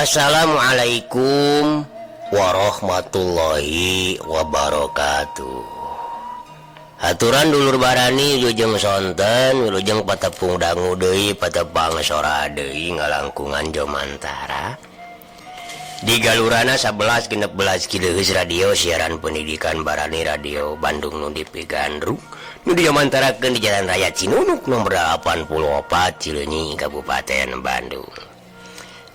Assalamualaikum warahmatullahi wabarakatuh. Aturan dulur barani wilujeng sonten wilujeng patepung dangu deui patepang sora deui ngalangkungan jomantara di galurana 11 genep belas kilohertz radio siaran pendidikan barani radio Bandung nu dipigandruk nu diomantarakeun di Jalan Raya Cinunuk nomor 84 Cileunyi Kabupaten Bandung.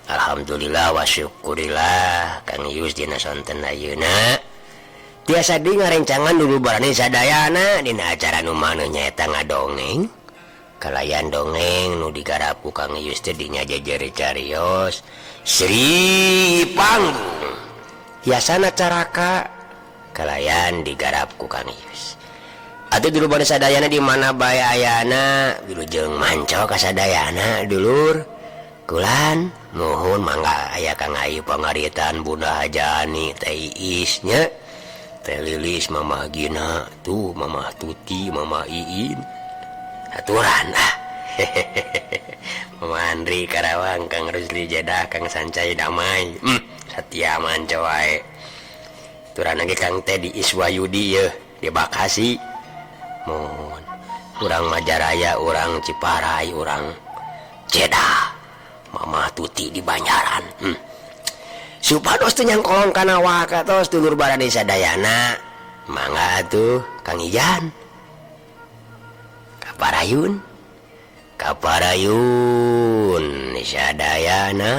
Alhamdulillah wa syukurillah Kang Yus dina sonten ayeuna tiasa di ngarencangan dulu barani sadayana dina acara nu maneh nyaeta ngadongeng kalayan dongeng nu digarap ku Kang Yus teh dinya jejer carios Sri Panggung hiasana caraka kalayan digarap ku Kang Yus atuh dulu barani sadayana di mana bae ayana wilujeng manco ka sadayana dulur kulan nuhun mangga aya Kang Ayu pangaritan Bunda Hajani Teh Iisnya Teh Lilis Mamah Gina tuh Mamah Tuti Mamah Iin aturan Mama Andri Karawang Kang Rusli Jeddah Kang Sancai Damai Satya manco wae aturan lagi Kang Teh di Iswayudi ya di Bakasi mohon urang Majaraya urang Ciparai urang Jeddah Mama Tuti di Banjaran supados teh nyangkolong kana waka tos dulur barani sadayana mangga atuh Kang Ijan kaparayun sadayana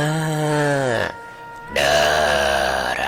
darah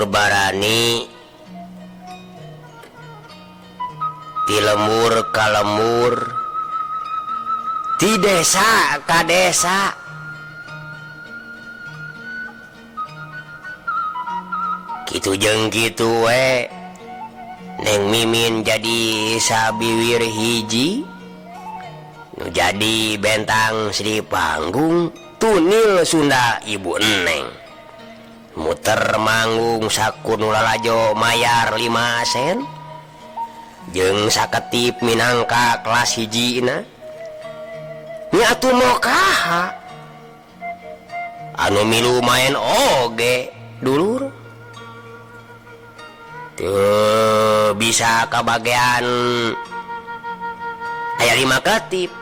barani ti lemur ka lemur ti desa ka desa kitu jeung kitu we Neng Mimin jadi sabiwir hiji nu jadi bentang Sri Panggung tunil Sunda Ibu Eneng muter manggung sakun lalajo mayar 5 sen jeung saketip minangka kelas hijina nya atuh mokaha anu milu main oge dulur tuh bisa kabagean aya 5 ketip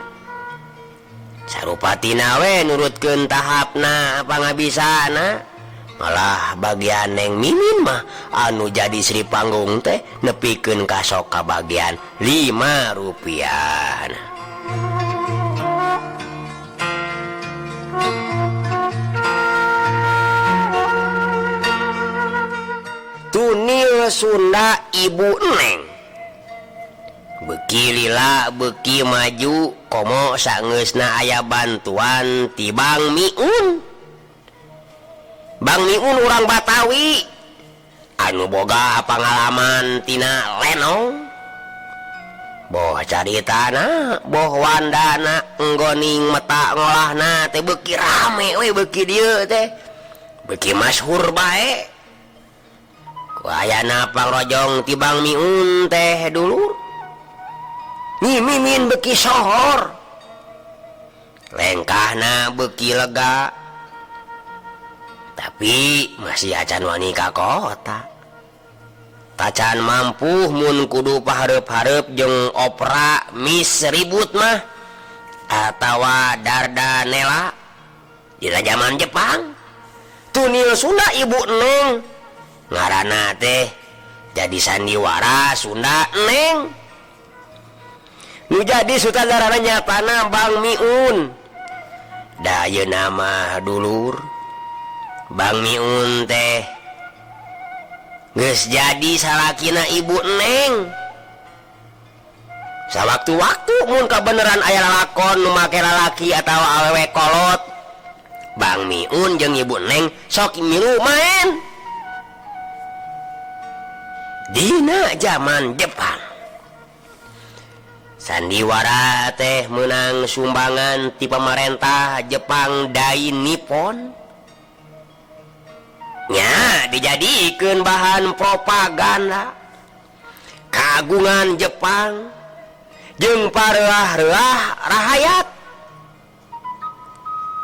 sarupatina we nurutkeun tahapna pangabisana malah bagian Neng Mimin mah anu jadi Sri Panggung teh nepikeun kasok ka bagian 5 rupiah tunil Sunda Ibu Neng beuki lila beuki maju komo saeusna aya bantuan ti Bang Miun Bang Miun urang Batawi anu boga pengalaman tina lenong boh caritana boh wandana nggoning meta ngolahna teh beuki rame we beuki dieu teh beuki masyhur bae ku ayana pangrojong ti Bang Miun teh dulur Nyi Mimin beuki sohor lengkahna beuki lega tapi masih acan wani ka kota tacan mampu mun kudu pahareup-hareup jeung opera Miss Ribut mah atawa Dardanella dina zaman Jepang tunil Sunda Ibu Neng ngaranna teh jadi sandiwara Sunda Neng. Nu jadi sutradara nyatana Bang Miun. Da ieu nama dulur Bang Miun teh geus jadi salakina Ibu Neng. Sawaktu-waktu mun kabeneran aya lalakon nu make lalaki atawa awewe kolot, Bang Miun jeung Ibu Neng sok milu main. Dina zaman Jepang, sandiwara teh menang sumbangan ti pemerintah Jepang Dai Nippon. Nya dijadikeun bahan propaganda kagungan Jepang jeung pareuah-reuah rahayat.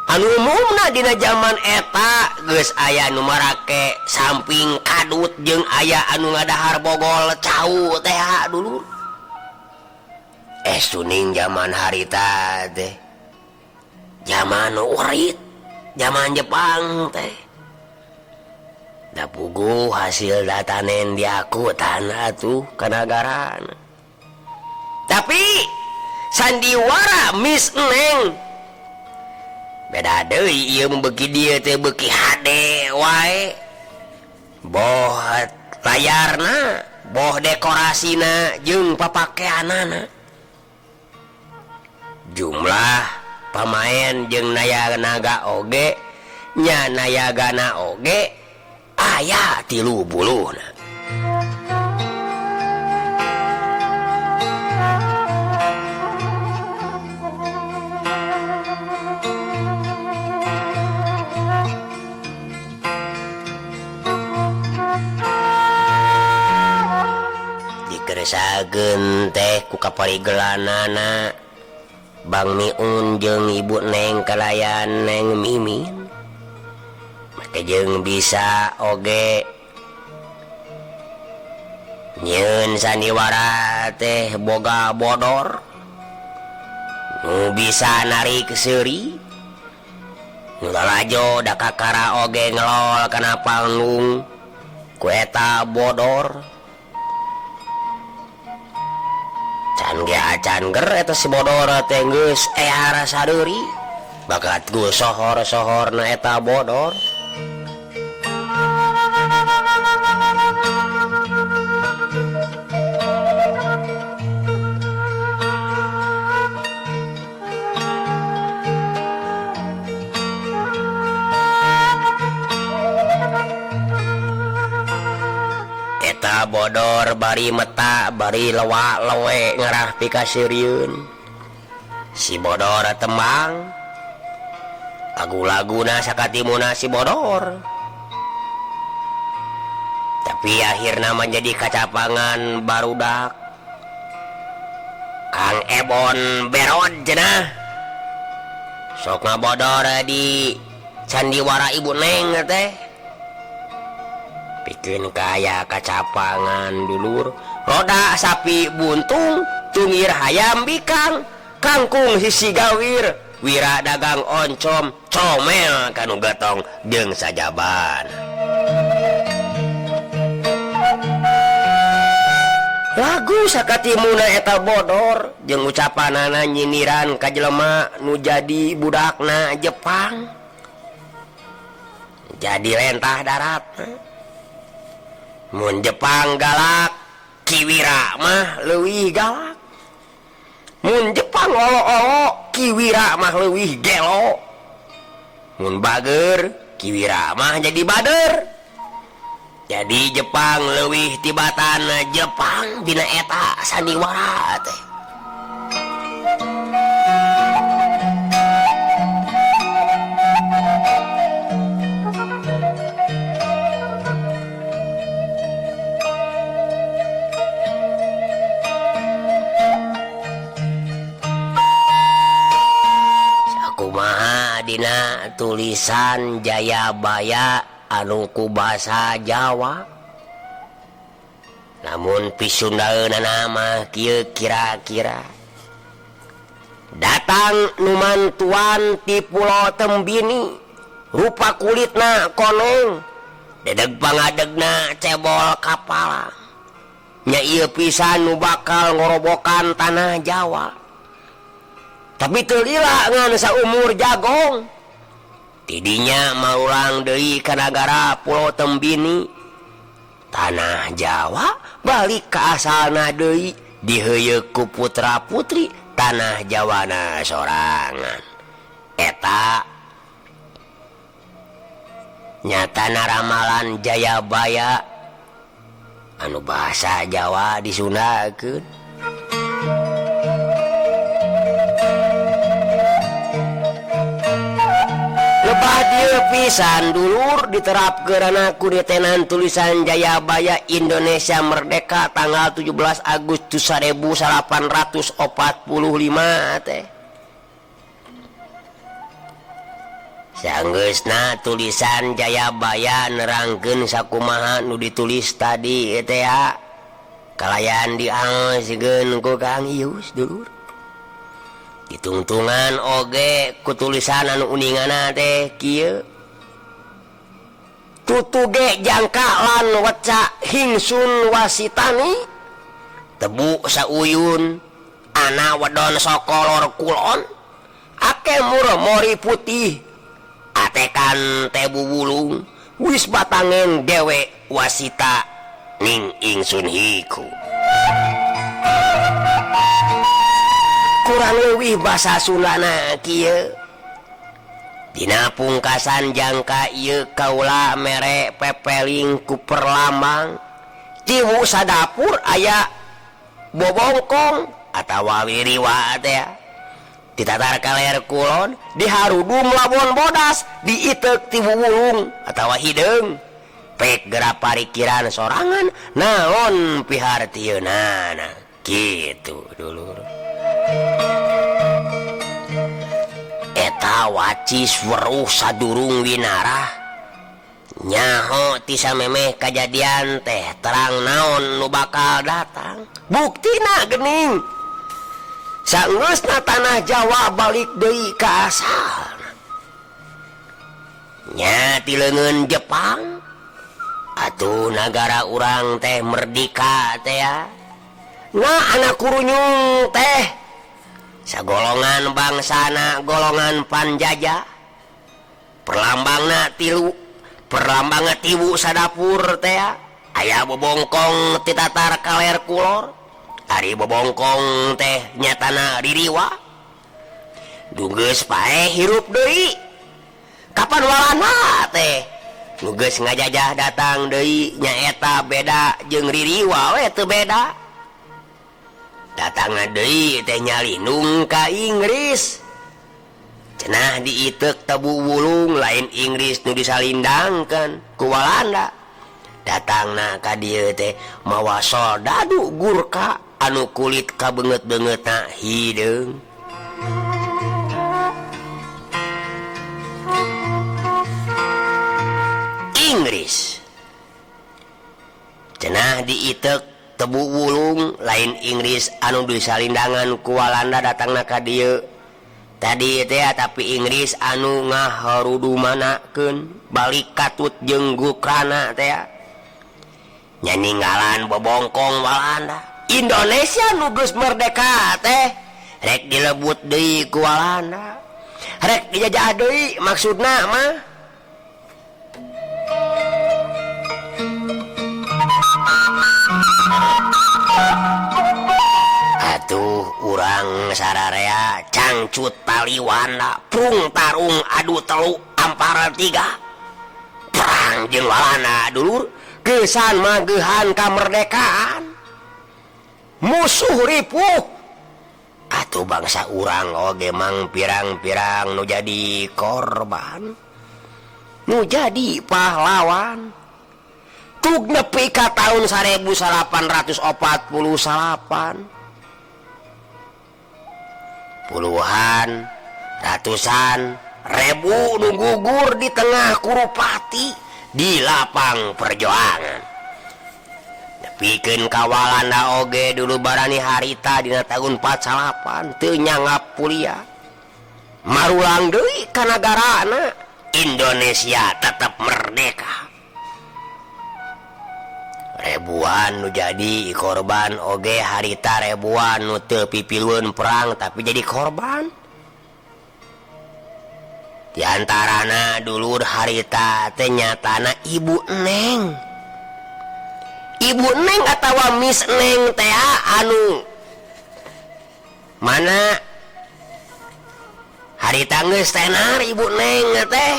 Anu umumna dina zaman eta geus aya nu marake samping kadut jeung aya anu ngadahar bogol cau teh dulur. Suning zaman harita teh zaman urit, zaman Jepang teh da puguh hasil datanen diakutan atuh ka nagarana. Tapi sandiwara Miss Neng beda deui ieu beuki dieu teh beuki HD wae. Boh layarna, boh dekorasina jeung papakeanana. Jumlah pamain jeung nayagana oge nya nayagana oge aya 30. Dikeresageun teh ku kaparigelanana Bang Miun jeung Ibu Neng kalayan Neng Mimin. Make jeung bisa oge nyieun sandiwara teh boga bodor nu bisa narik seuri, nu lalajo da kakara oge ngelol kana panggung ku eta bodor. Can ge acan ger eta si bodor teh geus ehara sadeuri bakat gue sohor-sohorna eta bodor. Bodor bari meta bari lewa-lewe ngarah pikasirieun. Si bodor tembang lagu-laguna sakatimuna si bodor. Tapi akhirna menjadi kacapangan barudak Kang Ebon Berod cenah. Sok ngabodor di sandiwara Ibu Neng teh. Bikin kaya kacapangan dulur, roda sapi buntung, tungir hayam bikang, kangkung sisi gawir, wira dagang oncom, comel kanu gatong jeung sajaban. Lagu sakatimuna eta bodor jeung ucapanana nyindiran ka jelema nu jadi budakna Jepang. Jadi lentah darat. Mun Jepang galak, Kiwira mah leuwih galak. Mun Jepang olo-olo, Kiwira mah leuwih gelo. Mun bager, Kiwira mah jadi bader. Jadi Jepang leuwih tibatan Jepang dina eta sandiwara teh. Dina tulisan Jayabaya anu ku basa Jawa, namun pisundaeuna nama kieu kira-kira datang numantuan ti Pulau Tembini, rupa kulitna konong, dedeg pangadegna cebol kapala, nya ieu pisan nu bakal ngorobokan tanah Jawa. Tapi teu lila ngan saumur jagong. Tidinya maulang deui ka nagara Pulau Tembini. Tanah Jawa balik ka asalna deui diheuyeuk ku putra-putri tanah Jawana sorangan. Eta nyatana ramalan Jayabaya anu bahasa Jawa disundakeun. Lebah dieu pisan dulur diterapkeun ku detenan tulisan Jayabaya Indonesia Merdeka tanggal 17 Agustus 1845 teh. Sanggeusna tulisan Jayabaya nerangkeun sakumaha nu ditulis tadi teh ya. Kalayan diangeuskeun ku Kang Ius dulur. Ditungtungan oge ku tulisan anu uninganna teh kieu. Tutuge jangka lan weca hingsun wasitani. Tebu sauyun ana wedon sokolor kulon. Ake murmori putih. Atekan tebu wulung wis batangen dewe wasita ning ingsun hiku. Kurang leuwih basa Sundana kieu. Dina pungkasan jangka ieu kaula mere pepeling ku perlambang tiwu sadapur aya bobongkong atawa wiriwa teh. Ditatar kaler kulon diharudung labon bodas diitek ti wulung atawa hideung pek geura parikiran sorangan naon pihartieunana kitu dulur. Eta wacis weruh sadurung winarah nyaho ti samemeh kajadian teh terang naon nu bakal datang. Buktina geuning saeusna tanah Jawa balik deui ka asalna. Nya ti leungeun Jepang atuh nagara urang teh merdeka teh ya. Nah anak kurunyung teh sagolongan bangsana golongan panjajah. Perlambangna tilu, perlambangna tiwu sadapur teh ya. Aya bobongkong ti tatar kaler kulor. Ari bobongkong teh nyatana ririwa. Dugeus paeh hirup deui. Kapan walana teh? Nu geus ngajajah datang deui nyaeta beda jeung ririwa we teu beda. Datangna deui teh nyalindung ka Inggris. Cenah diitek tebu wulung lain Inggris nu disalindangkeun ku Walanda. Datangna ka dieu teh mawa soldadu Gurkha anu kulit kabeungeut-beungeutna hideung. Inggris cenah diitek tebu wulung lain Inggris anu disalindangan ku Walanda datangna ka dieu. Tadi teh tapi Inggris anu ngaharudumanakeun balik katut jeung Gurkhana teh nya ninggalan bobongkong Walanda. Indonesia nu geus merdeka teh rek dilebut deui ku Walanda, rek dijajah deui maksudna mah. Atuh urang sararea cangcut taliwanda prung tarung adu telu ampara tiga perang jeung Walanda dulur gesan mageuhan kamerdekaan. Musuh ripuh atuh bangsa urang oge mang pirang-pirang nu jadi korban, nu jadi pahlawan. Tug nepi ka taun 1848 puluhan ratusan ribu nu gugur di tengah kurupati di lapang perjuangan. Pikeun ka Walanda oge dulu barani harita dina tahun 48 teu nyangap kuliah. Marulang deui ka nagarana Indonesia tetap merdeka. ribuan nu jadi korban oge harita ribuan nu teu pipilun perang tapi jadi korban. Di antarana dulur harita teh nyatana Ibu Neng. Ibu Neng atawa Miss Neng teh anu mana harita geus tenar Ibu Neng teh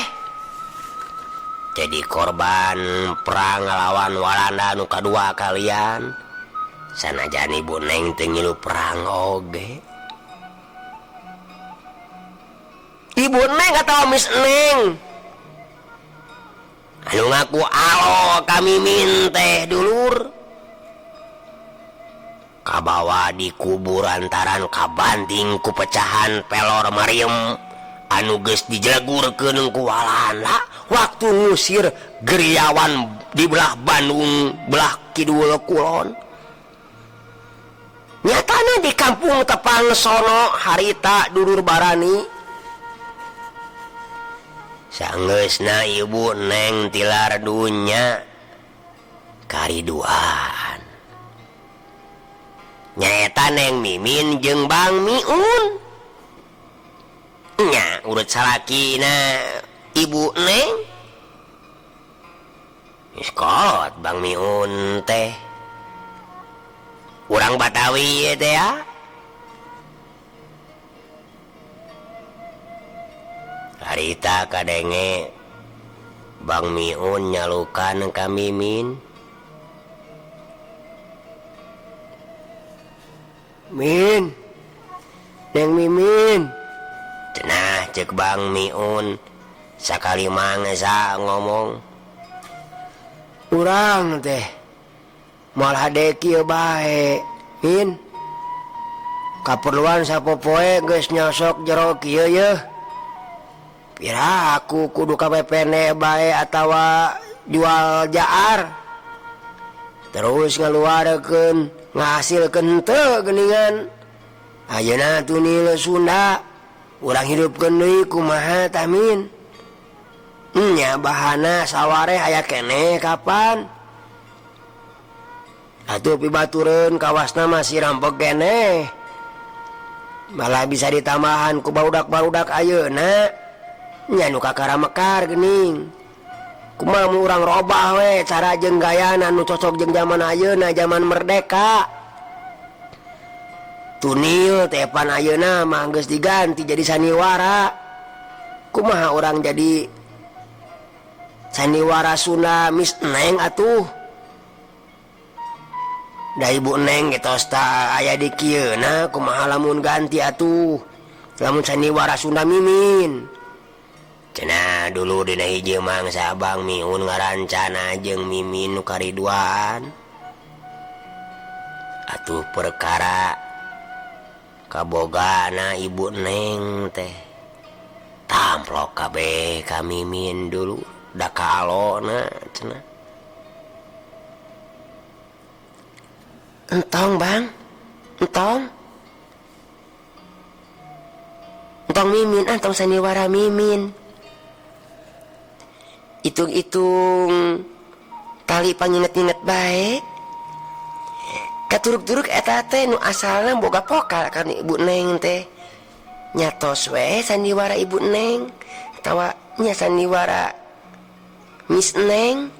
jadi korban perang ngalawan Walanda nu kadua kalian. Sanajan Ibu Neng teu ngilu perang oge. Ibu Neng atau Miss Neng anu ngaku alo kami minteh dulur kabawa dikubur antaran kabanting ku pecahan pelor Mariam anu geus dijelegurkeun ku Walanda waktu ngusir geriawan di belah Bandung belah kidul kulon. Nyatana di kampung Tepang sono harita dulur barani sanggeusna Ibu Neng tilar dunya kariduan. Nyaeta Neng Mimin jeung Bang Miun. Nya urut salakina Ibu Neng. Geus kolot Bang Miun teh. Urang Batawi teh ya. Harita kadenge Bang Miun nyalukan ka Mimin. Min, Neng Mimin. Cenah cek Bang Miun sakali mangsa ngomong. Urang teh moal hade kieu bae, Min. Kaperluan sapopoe geus nyosok jero kieu yeuh. Pira aku kudu KPPN bae atawa jual jaar terus ngaluarkeun ngahasilkeun teu geuningan ayeuna tunil Sunda urang hidupkeun deui kumaha tah Min. Nya bahana saware aya keneh kapan atuh pibatureun kawasna masih rampok keneh malah bisa ditambahan ku barudak-barudak ayeuna. Nya nu kakara mekar geuning kumaha mun urang robah we cara jeung gayana nu cocok jeung zaman ayeuna zaman merdeka. Tunil teh pan ayeuna mah geus diganti jadi sandiwara. Kumaha urang jadi sandiwara Sunda Miss Neng atuh. Da Ibu Neng getos ta aya di kieuna kumaha lamun ganti atuh lamun sandiwara Sunda Mimin. Cenah dulu dina hiji mangsa Bang Miun ngarancana jeung Mimin nu kariduan atuh perkara kabogana Ibu Neng teh tamplok kabeh ka Mimin dulu da kalona cenah. Entong Bang, entong Mimin entong sandiwara Mimin. Hitung-hitung tali panginget-inget bae katuruk-turuk eta teh nu asalna boga pokal kan Ibu Neng teh nyatos we sandiwara Ibu Neng atawa nya sandiwara Miss Neng.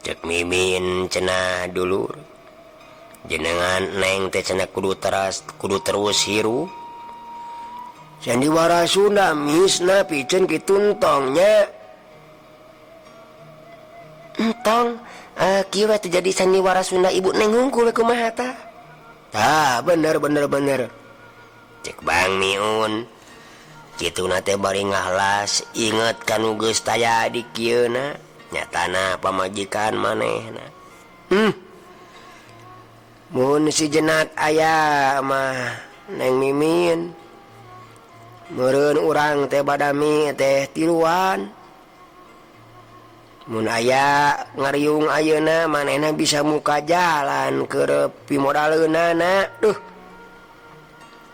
Cek Mimin cenah dulur jenengan Neng teh cenah kudu terus hirup sandiwara Sunda Misna pikeun kitu entongnya. Entong kieu teh jadi sandiwara Sunda Ibu Neng hungkul kumaha tah? Tah bener. Cek Bang Miun kituna teh bari ngahlas inget kanu geus taya di kieuna nyatana pamajikan manehna. Mun si jenak aya mah Neng Mimin meureun urang teh badami teh tiluan. Mun aya ngariung ayeuna manehna bisa muka jalan keur pimodaleunana.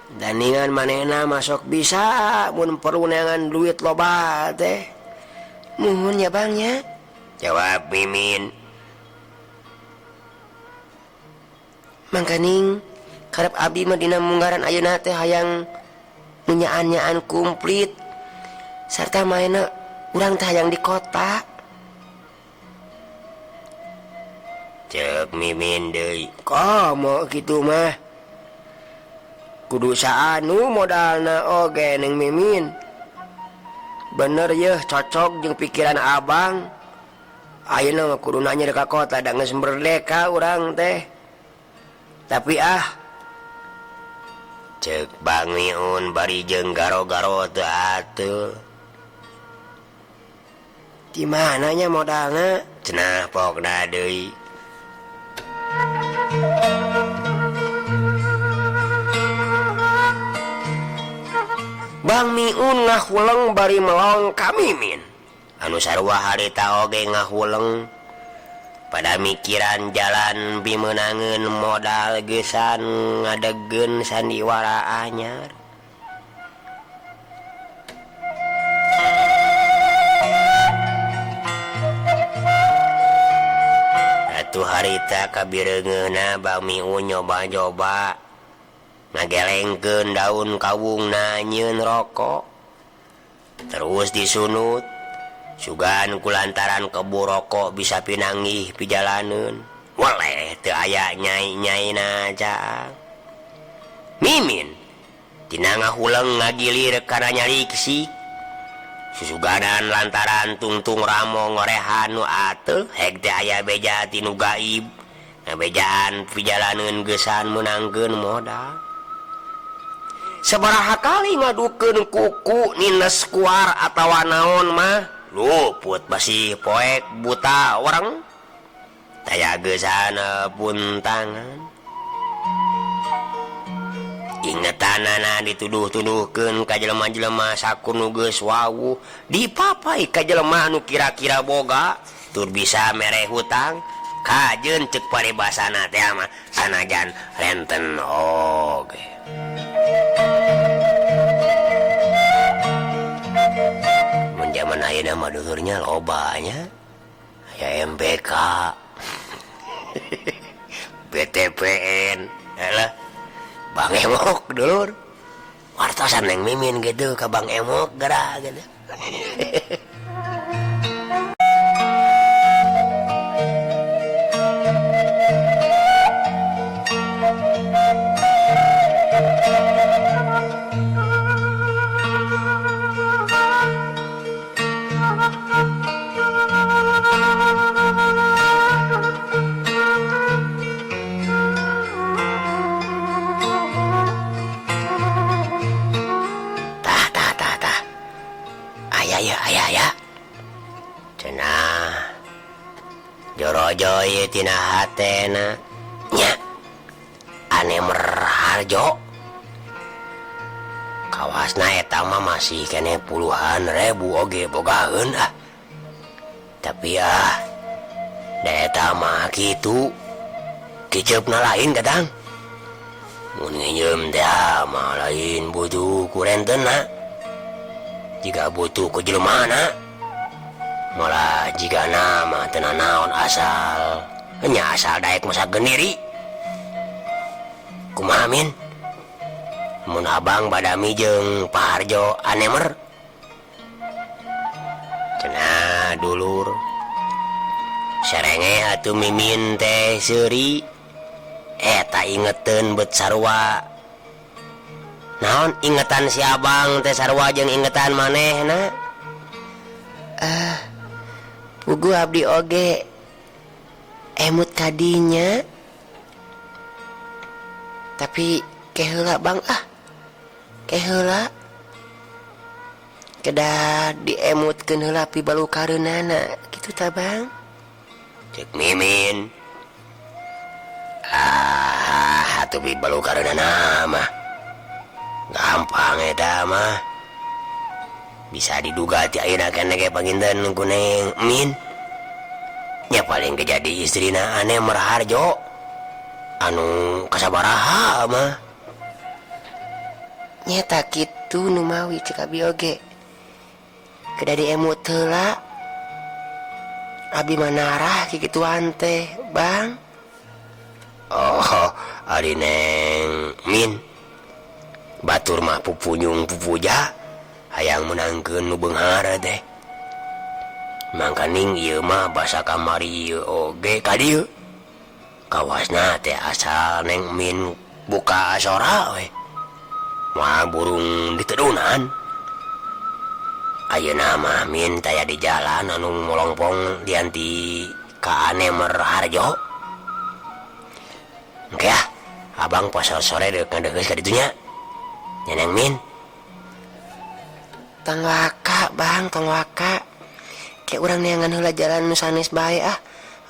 Daningan manehna masuk bisa mun perlu neangan duit loba teh. Muhun ya Bang nya. Jawab Mimin. Mangkaning karep abdi mah dina munggaran ayeuna teh hayang nyaan-nyaan kumplit sarta maena urang teh hayang di kota. Cek Mimin deui. Komo kitu mah kudu saanu modalna oge Neng Mimin. Bener yeuh cocok jeung pikiran abang. Ayeuna mah kudu nanya ka kota da geus merdeka urang teh. Tapi cek Bang Miun bari jeung garo-garo teu atuh. di mana nya modalna? Cenah pokna deui. Bang Miun ngahuleng bari melong ka Mimin. Anu sarua harita oge ngahuleng pada mikiran jalan bimeunangeun modal geusan ngadegkeun sandiwara anyar. Atuh harita kabireungeunna Bang Miun nyoba-nyoba ngagelengkeun daun kawungna nyieun rokok. Terus disunut sugan kulantaran kebu rokok bisa pinanggih pijalaneun. Waleh teu aya nyai-nyaina caang. Mimin tina ngahuleng ngagilir kana nyaliksik. Susuganan lantaran tungtung ramo ngorehan nu ateuh heg teh aya beja tinu gaib. Ngabejaan pijalaneun geusan meunangkeun modal. Sabaraha kali ngadukeun kuku nines kuar atawa naon mah luput basi poek buta orang taya geusan pun tangan. Ingetanana dituduh-tuduhkeun ka jelema-jelema sakur nu geus wawuh dipapai ka jelema nu kira-kira boga tur bisa mere hutang kajeun ceuk paribasana teh mah sanajan renten oge. Mun jaman ayeuna mah dulurnya lobanya aya MBK BTPN alah Bang Emok dulur wartosan Neng Mimin gitu ka Bang Emok gerak gitu. Ayah cenah jorojo ieu tina hatena nya ane merharjo kawasna eta mah masih kene puluhan ribu oge bogaeun tapi da eta mah kitu kiceupna lain kadang mun ngeuyeum teh mah lain butuh ku rentenna. Jika butuh ku jelmana malah jika nama teu naon asal nya asal daek masak gendiri. Kumaha Min? Mun abang badami jeung Pak Harjo anemer cenah dulur serenge atuh Mimin teh seuri eta ingeteun beut sarua. Naon ingetan si abang teh sarua jeung ingetan manehna? Pugu abdi oge emut kadinya. Tapi keheula Bang keheula kedah diemutkeun heula pi balukareunana kitu tah Bang. Cek Mimin. Atuh pi balukareunana mah gampang eta mah bisa diduga ti ayeuna keneh ge panginten ku Neng Min nya paling kejadi istrina ane Merharjo anu kasabaraha mah Nyata kitu nu mawi cek abi oge kedah diemut heula Abi manarah kikituan teh Bang. Oh ari Neng Min batur mah pupunyung pupuja hayang menangkeun nu beunghar teh mangkaning ieu mah basa kamari ieu oge ka dieu kawasna teh asal Neng Min buka sora we moal burung ditedunan ayeuna mah Min taya di jalan anu molongpong dianti ka Anemer Harjo. Oke ya, abang pas sore dek ngedeges ka ditunya. Neng Min. Tong waka Bang, tong waka. Kayak urang neangan heula jalan nu sanes bae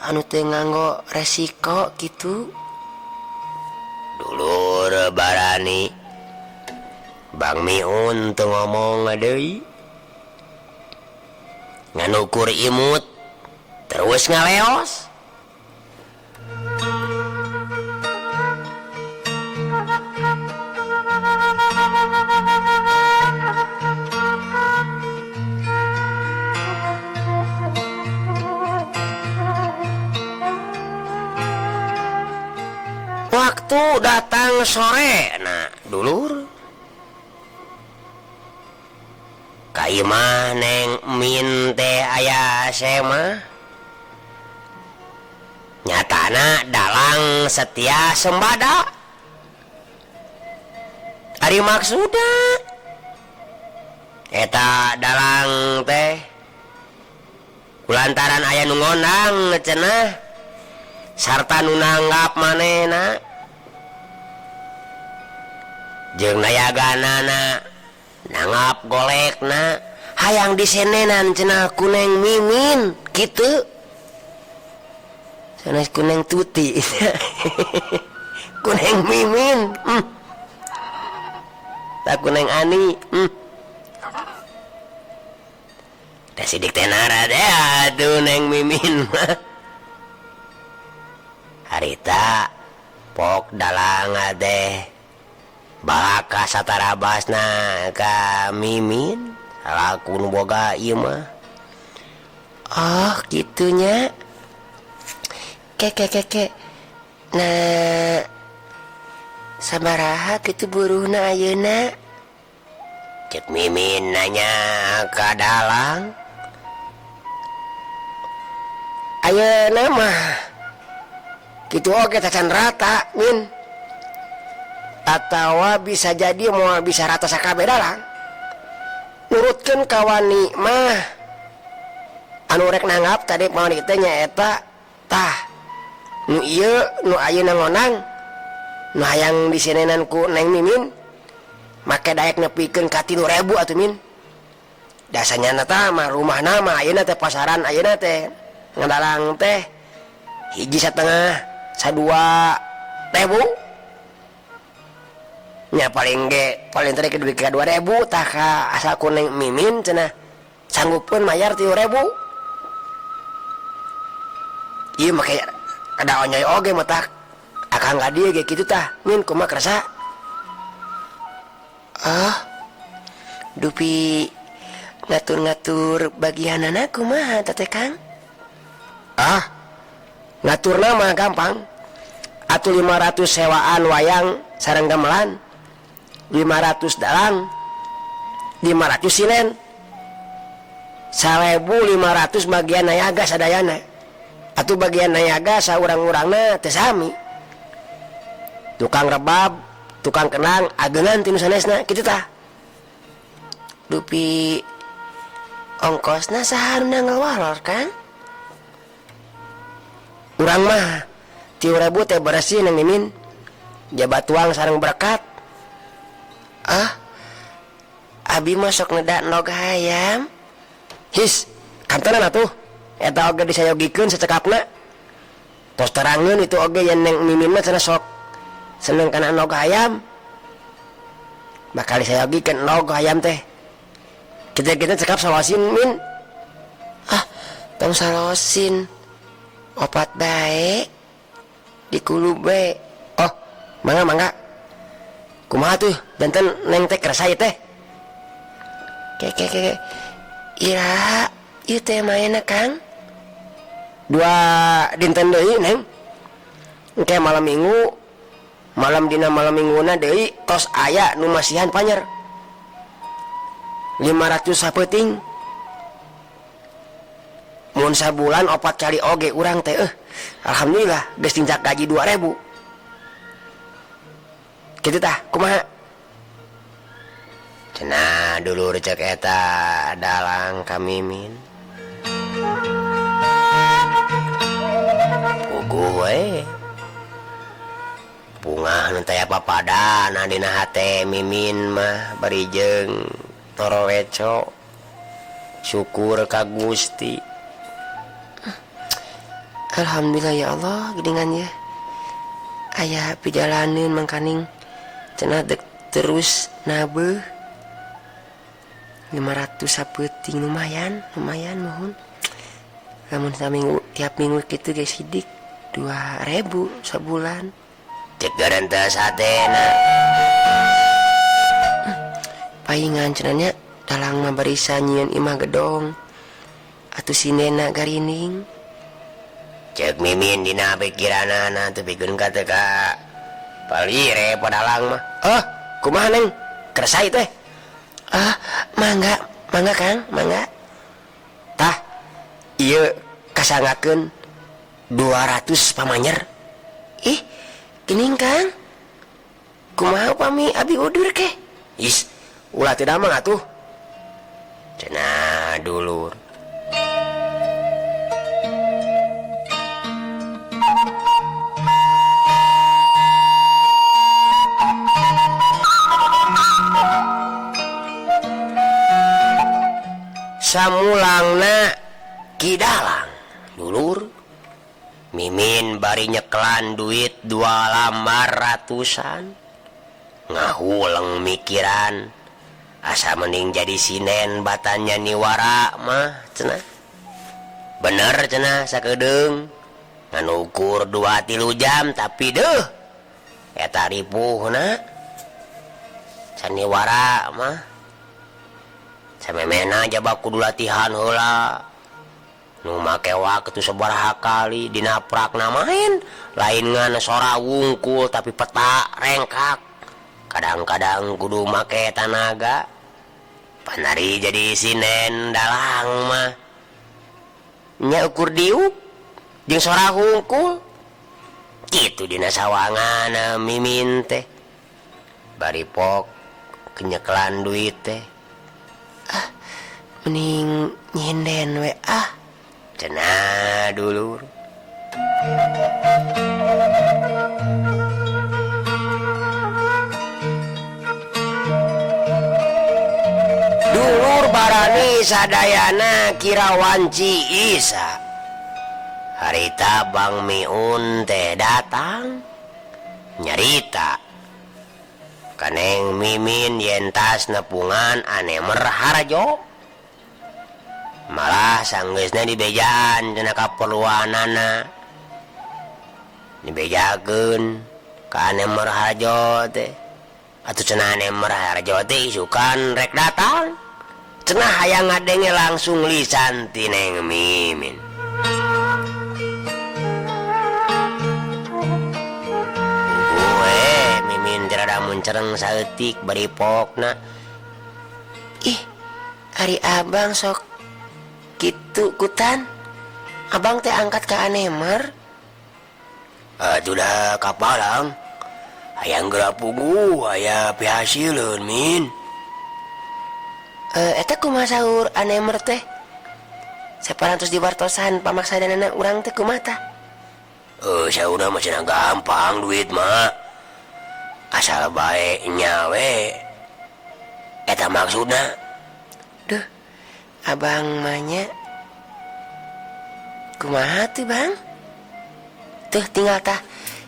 anu teu nganggo resiko gitu. Dulur barani. Bang Miun teu ngomong deui. Nganukur imut terus ngaleos. Waktu datang sore, nah dulur kai mah Neng Min teh aya sema nyatana dalang setia sembada ari maksudna eta dalang teh kulantaran aya nu ngondang cenah sarta nu nanggap manehna jeung nayaganana nanggap golekna hayang disenenan cenah ku Neng Mimin kitu sanes ku Neng Tuti ku Neng Mimin tak ku Neng Ani da sidik teh nara deh atuh Neng Mimin harita pok dalang teh balaka satarabasna ka Mimin salaku nu boga ieu mah. oh gitunya. Ke. Nah sabaraha kitu buruhna ayeuna? Cek Mimin nanya ka dalang. Ayeuna mah kitu oge tacan rata Min. Atawa bisa jadi mau bisa rata sakabeh dalang. Nurutkeun kawani mah anu rek nanggap tadi mau teh nyaeta tah nu ieu nu ayeuna ngonang nu hayang disenenan ku Neng Mimin make daek nepikeun ka 3.000 atuh Min. Dasanya tah mah rumahna mah ayeuna teh pasaran ayeuna teh ngadalang teh 1,5 2.000 nya paling tadi ke 2.000 tah ka asal ku Neng Mimin cenah sanggupkeun mayar 3.000. Ieu make ada onyoy oge mah tah akang ka dieu ge kitu tah Min kumaha kerasa. Dupi ngatur-ngatur bagianana kumaha teh Kang? Ngaturna mah gampang. Atuh 500 sewaan wayang sareng gamelan. 500 dalang 500 silen 1.500 bagian nayaga sadayana atuh bagian nayaga saurang-urangna teu sami tukang rebab tukang kenang ageungan tinu sanesna kitu tah dupi ongkosna saharuna ngawalor kan urang mah 3.000 teh bersih Neng Mimin jabat tuang sareng berkat. Abi masuk ngedak nog hayam. His, kantonan atuh. Eta oge disayogikeun secekapna. Tos terangkeun itu oge yang Neng Mimin mah cenah sok seneng kana nog hayam. Bakal disayogikeun nog hayam teh. Kita cekap sawasin Min. Tong salosin. Opat bae. Dikulu bae. Oh, mangga. Kumaha tuh benten Neng teh kerasa ieu teh. Ke. Ira, ieu teh maena Kang. dua dinten deui neng engke malam minggu dina malam mingguna deui tos aya nu masihan panyer 500 sapeting mun sabulan 4 kali oge urang teh alhamdulillah geus tinjak gaji 2000 kitu tah kumaha cenah dulur cek eta dalang ka Mimin puguh we bungah nu teh papadana dina hate Mimin mah bari jeung toroweco syukur ka Gusti. Alhamdulillah ya Allah geuningan ya aya pijalaneun mangkaning cenah dek terus nabeuh 500 sapeting lumayan mohon lamun saminggu tiap minggu kitu ge sidik 2000 sabulan cek garanta satena paingan cenanya dalang mah barisa nyieun imah gedong atuh sinena garining cek Mimin dina pikiranana teu pikeun ka teh ka palire padalang mah kumaha neng kersai teh mangga Kang mangga tah ieu kasangakeun 200 pamanyer ih geuning Kang kumaha upami abi udur ke is ulah teu damang atuh cenah dulur samulangna kidalang dulur Mimin bari nyeklan duit 2 lambar ratusan ngahuleng mikiran asa mending jadi sinen batanya niwara mah cenah bener cenah sakedeung nganukur 2-3 jam tapi deuh eta ripuhna saniwara mah samemena jaba kudu latihan heula nu make waktu sabaraha kali dina prakna main lain ngan sora wungkul tapi peta rengkak kadang-kadang kudu make tanaga panari jadi sinen dalang mah nya ukur diuk jeung sora wungkul kitu dina sawangan Mimin teh bari pok kenyeklan duit teh mending nyinden we cenah dulur dulur barani sadayana kirawanci Isa harita Bang Miun teh datang nyarita kaneng Mimin yentas nepungan ane merharjo malah sanggeusna dibejaan cenah kaperluanana dibejakeun ka ane merharjo teh atuh cenah ane merharjo teh isukan rek datang cenah hayang ngadenge langsung lisan ti Neng Mimin rada muncereng saeutik bari pokna ih ari abang sok kitu kutan abang teh angkat ka anemer sudah kapalang hayang geura puguh aya pihasileun Min eta kumaha saur anemer teh saparantos diwartosan pamaksadanana urang teh kumaha tah saurna mah cenah gampang duit mah asal baiknya we eta maksudna duh abang mahnya kumaha tuh bang tuh tinggal tah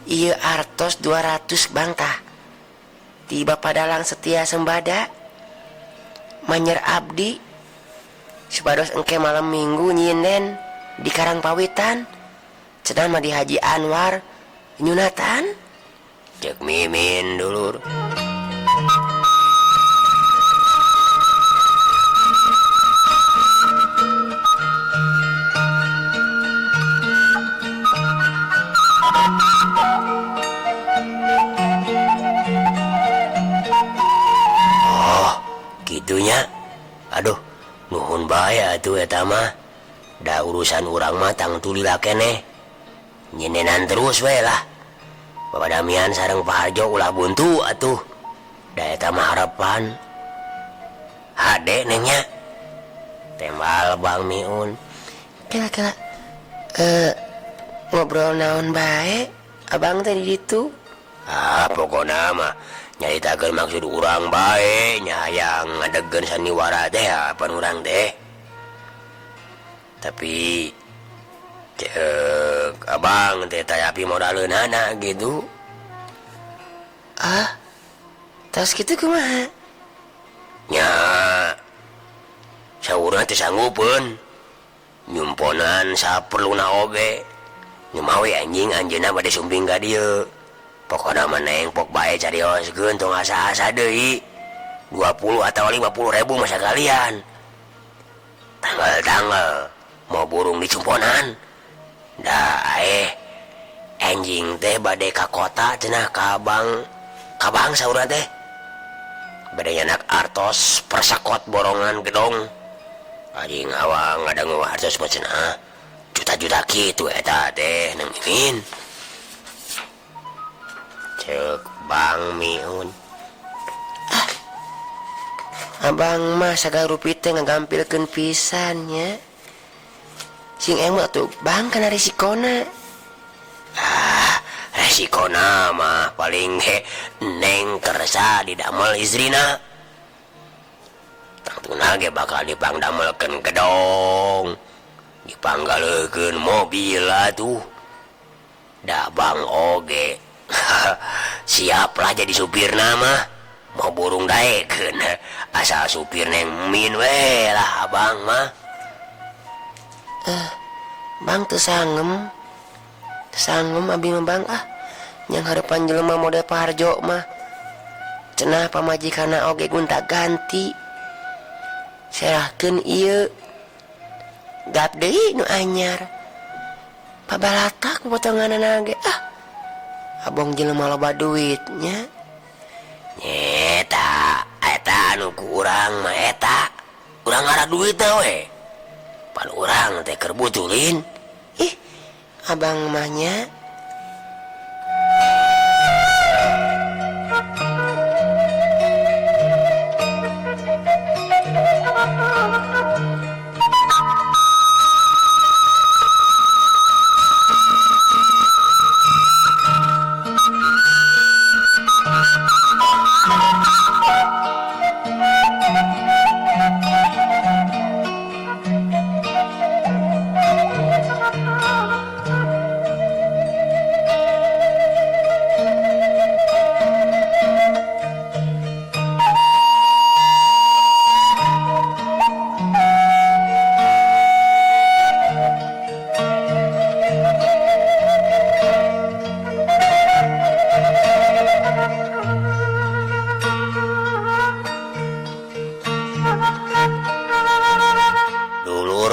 ieu artos 200 bang tah ti Bapak Dalang Setia Sembada manyer abdi supados engke malam minggu nyinden di Karangpawitan cenah mah di Haji Anwar nyunatan cek Mimin dulur bahaya tuh eta mah. Da urusan urang mah tang tulila keneh. Nyenenan terus we lah. Bapak Damian sareng Pak Harjo ulah buntu atuh. Da eta mah harapan. Hade nengnya. Tembal Bang Miun. Kira-kira ngobrol naon bae abang tadi itu. Pokoknya mah nyaritakeun maksud urang bae nya hayang ngadegen sandiwara teh apan urang teh. Tapi cek abang teh tapi modaleunana gitu. Terus gitu kumaha? Nya saurna teh sanggupeun nyumponan saperluna oge. Nyumawi anjing anjeunna bade sumbing ka dieu. Pokona maneng pok bae carioskeun tong asa-asa deui. 20 atau 50 ribu masa kalian. Tanggal-tanggal mau burung di cumponan. Da anjing teh bade ka kota cenah ka abang saurna teh. Bade nyanak artos persakot borongan gedong. Anjing awang ngadangu artos mah cenah. Juta-juta kitu eta teh Neng Mimin. Cek Bang Miun. Abang mah sagarupi teh ngagampilkeun pisan nya. Sing emang tuh bang kana risikona. Resikona mah paling neng kersa didamel istrina. Tangtuna ge bakal dipangdamelkeun gedong. Dipanggalekeun mobil atuh. Da Bang oge. Siaplah jadi supirna mah. Mau burung daekeun. Asal supir Neng Min we lah abang mah. Bang teu sangem. Sangem abi mah bang Yang harapan jelema model Pak Harjo mah. Cenah pamajikanna oge gonta-ganti. Serahkeun ieu. Gap deui nu anyar. Pabalatak potonganana ge abong jelema loba duitnya. Eta anu ku urang mah eta. Urang ngara duitna we. Pan urang teh keur butulin. Abang mahnya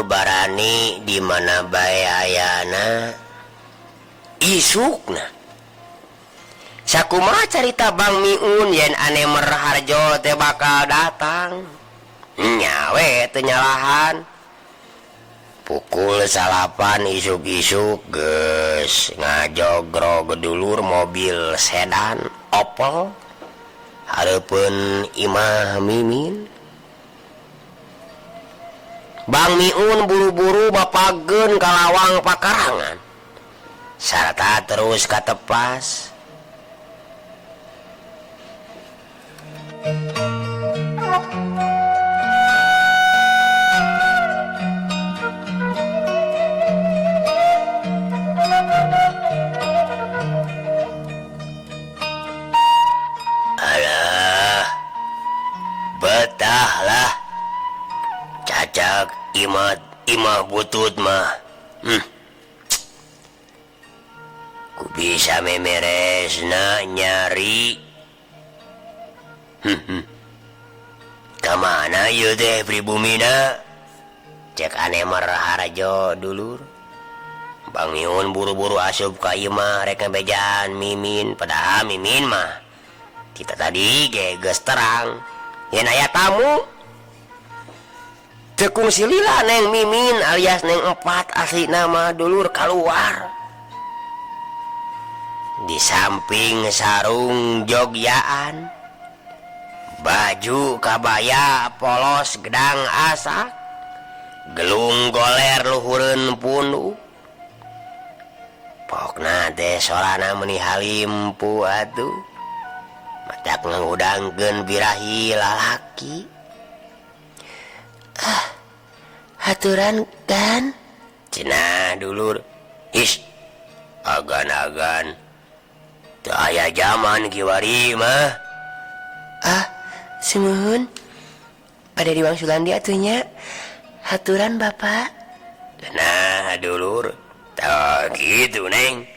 barani di mana bae ayana isukna. Sakumaha carita Bang Miun yen ane Harjo teh bakal datang. Nyawe teu nyalahan. Pukul 8 isuk-isuk geus ngajogrog gedulur mobil sedan Opel hareupeun Imah Mimin. Bang Miun buru-buru bapageun ka lawang pakarangan. Sarta terus katepas. Alah, betahlah. Cacak imah butut mah. Ku bisa memeresna nyari. Kamana ieu teh pribumina? Cek ane Harjo dulur. Bang Miun buru-buru asup ka imah rek ngabejaan Mimin, padahal Mimin mah kita tadi ge geus terang. Yen aya tamu tekung silila Neng Mimin alias Neng 4 asli nama dulur keluar. Di samping sarung jogyaan, baju kabaya polos gedang asak, gelung goler luhureun punduh. Pokna teh solana meuni halimpu atuh. Matak ngudangkeun birahi lalaki. Haturan kan? Cenah dulur. Is, agan-agan. Teu aya jaman kiwari mah. Sumuhun. Pada di Wangsulandi atunya. Haturan Bapak. Nah, dulur. Tah gitu, Neng.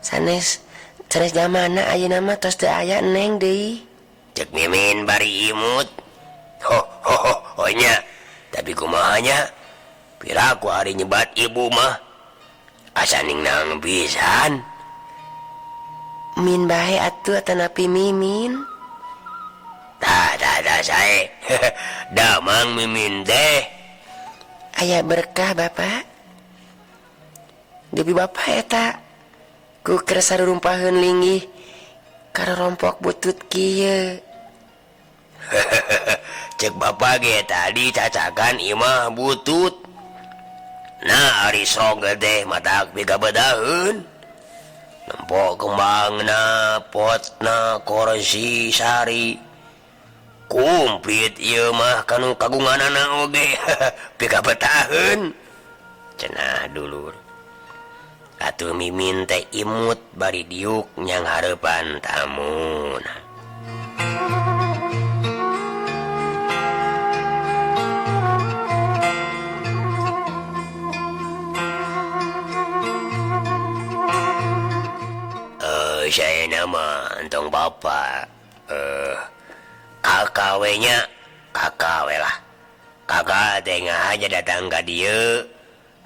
Sanes zamana ayeuna mah tos teu aya Neng deui. Cek Mimin bari imut. Ho nya. Tapi kumahanya? Piraku hari nyebat ibu mah. Asa ningnang pisan. Min bae atuh atanapi Mimin. Tah sae. Damang Mimin teh. Aya berkah Bapak. Debi Bapak eta ku keur sarurumpaheun linggih karompok butut kieu. Cek Bapak ge tadi cacakan imah butut. Nah ari sroge teh matak pigabedaheun. Nempok kembangna, potna, kursi, sari. Kumplit ieu mah kanu kagunganana oge pigabedaheun. Cenah dulur. Atuh Mimin teh imut bari diuk nyang hareupan tamuna. Saya nama entong Bapak. Kakak we nya, kakak we lah. Kakak tengah aja datang ka dieu,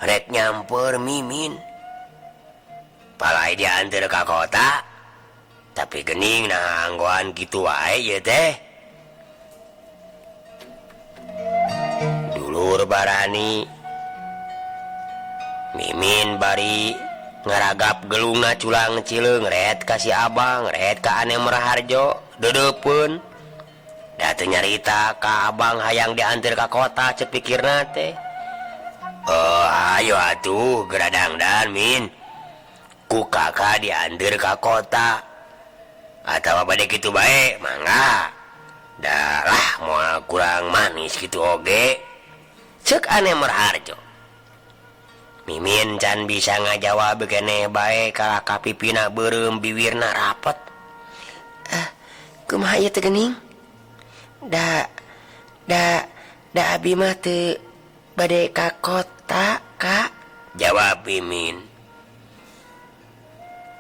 rek nyamper Mimin. Palai dia antar ka kota, tapi gening nah anggoan kitu wae ye teh. Dulur barani, Mimin bari ngaragap gelungna culang cileung ret ka si Abang, ret ka Ane Meraharjo, deudeupun. Da teu nyarita ka Abang hayang diantar ka kota cek pikirna teh. Ayo atuh geradangdan Min. Ku kakak diantar ka kota. Atawa bade kitu bae, mangga. Da lah moal kurang manis kitu oge. Cek Ane Meraharjo. Mimin can bisa ngajawab keneh bae kala kapipina beureum bibirna rapet. Kumaha ieu teh geuning? Da abi mah teu bade ka kota, Kak. Jawab Mimin.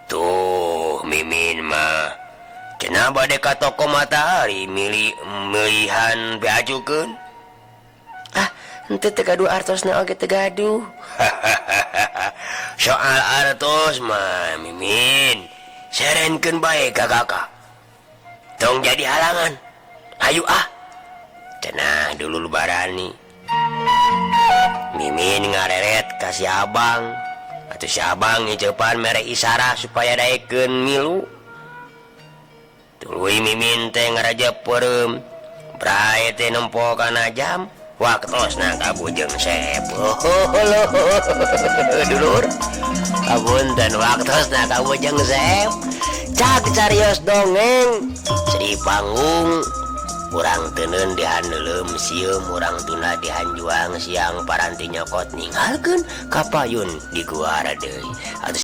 Tuh Mimin mah cenah bade ka toko Matahari milihan beajukeun. Henteu teu gaduh artosna oge teu gaduh. Soal artos mah Mimin serenkeun bae ka kakak. Tong jadi halangan. Hayu cenah dulu barani. Mimin ngareret ka si Abang. Atuh si Abang ngijeupan mere isarah supaya daekeun milu. Tuluy Mimin teh ngarajep peureum. Brae teh nempo kana jam. Waktosna kabujeng sep. Dulur. Apunten waktosna kabujeng sep. Cak carios dongeng. Seri panggung. Urang teuneun dihaneuleum sieum, urang tuna dihanjuang siang paranti nyokot ninggalkeun kapayun di guara deui.